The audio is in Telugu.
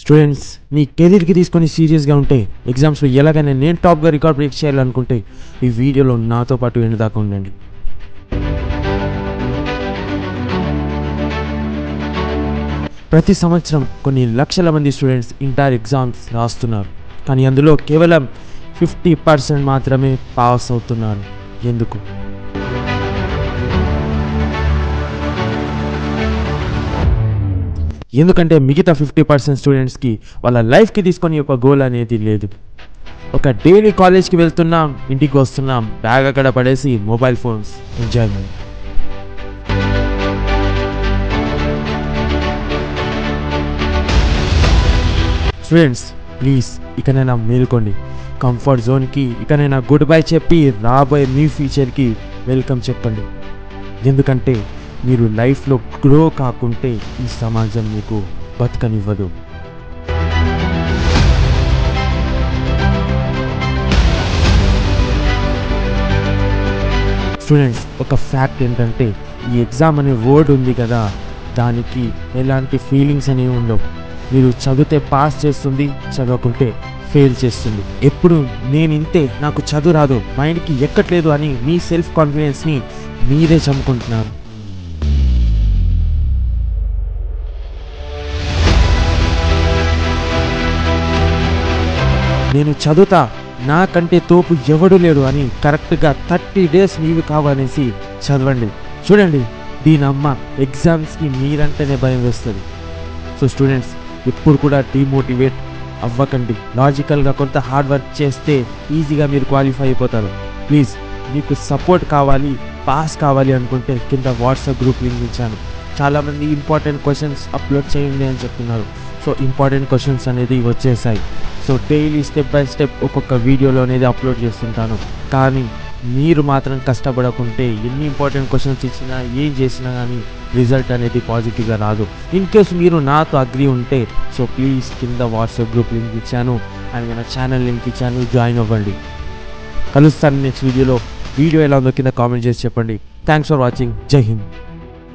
స్టూడెంట్స్ మీ కెరీర్కి తీసుకొని సీరియస్గా ఉంటే ఎగ్జామ్స్లో ఎలాగైనా నేను టాప్గా రికార్డ్ బ్రేక్ చేయాలనుకుంటే ఈ వీడియోలో నాతో పాటు ఎండ్ దాకా ఉండండి. ప్రతి సంవత్సరం కొన్ని లక్షల మంది స్టూడెంట్స్ ఇంటర్ ఎగ్జామ్స్ రాస్తున్నారు, కానీ అందులో కేవలం 50% మాత్రమే పాస్ అవుతున్నారు. ఎందుకు? ఎందుకంటే మిగతా 50% స్టూడెంట్స్కి వాళ్ళ లైఫ్కి తీసుకొని ఒక గోల్ అనేది లేదు. ఒక డైలీ కాలేజ్కి వెళ్తున్నాం, ఇంటికి వస్తున్నాం, బ్యాగ్ అక్కడ పడేసి mobile phones enjoyment. Students please ఇకనైనా మేలుకోండి. కంఫర్ట్ జోన్కి ఇకనైనా గుడ్ బై చెప్పి రాబోయే మీ ఫ్యూచర్కి వెల్కమ్ చెప్పండి. ఎందుకంటే మీరు లైఫ్లో గ్రో కాకుంటే ఈ సమాజం మీకు బతకనివ్వదు. స్టూడెంట్స్ ఒక ఫ్యాక్ట్ ఏంటంటే ఈ ఎగ్జామ్ అనే వర్డ్ ఉంది కదా, దానికి ఎలాంటి ఫీలింగ్స్ అనేవి ఉండవు. మీరు చదివితే పాస్ చేస్తుంది, చదవకుంటే ఫెయిల్ చేస్తుంది. ఎప్పుడు నేను ఇంతే, నాకు చదువు రాదు, మైండ్కి ఎక్కట్లేదు అని మీ సెల్ఫ్ కాన్ఫిడెన్స్ని మీరే చంపుకుంటున్నారు. నేను చదువుతా, నాకంటే తోపు ఎవడు లేడు అని కరెక్ట్గా 30 days నీవి కావనేసి చదవండి. చూడండి, దీని అమ్మ ఎగ్జామ్స్కి మీరంటేనే భయం వేస్తుంది. సో స్టూడెంట్స్ ఎప్పుడు కూడా డిమోటివేట్ అవ్వకండి. లాజికల్గా కొంత హార్డ్ వర్క్ చేస్తే ఈజీగా మీరు క్వాలిఫై అయిపోతారు. ప్లీజ్ మీకు సపోర్ట్ కావాలి, పాస్ కావాలి అనుకుంటే కింద వాట్సాప్ గ్రూప్ లింక్ ఇచ్చాను. చాలామంది ఇంపార్టెంట్ క్వశ్చన్స్ అప్లోడ్ చేయండి అని చెప్తున్నారు. సో ఇంపార్టెంట్ క్వశ్చన్స్ అనేది వచ్చేసాయి. So daily step by step ఒక్కొక్క వీడియోలో అనేది అప్లోడ్ చేస్తుంటాను. కానీ మీరు మాత్రం కష్టపడకుంటే ఎన్ని ఇంపార్టెంట్ క్వశ్చన్స్ ఇచ్చినా ఏం చేసినా కానీ రిజల్ట్ అనేది పాజిటివ్గా రాదు. ఇన్ కేసు మీరు నాతో అగ్రీ ఉంటే సో ప్లీజ్ కింద వాట్సాప్ గ్రూప్ లింక్ ఇచ్చాను అండ్ మన ఛానల్ లింక్ ఇచ్చాను, జాయిన్ అవ్వండి. కలుస్తాను నెక్స్ట్ వీడియోలో. వీడియో ఎలా ఉందో కింద కామెంట్ చేసి చెప్పండి. Thanks for watching. జై హింద్.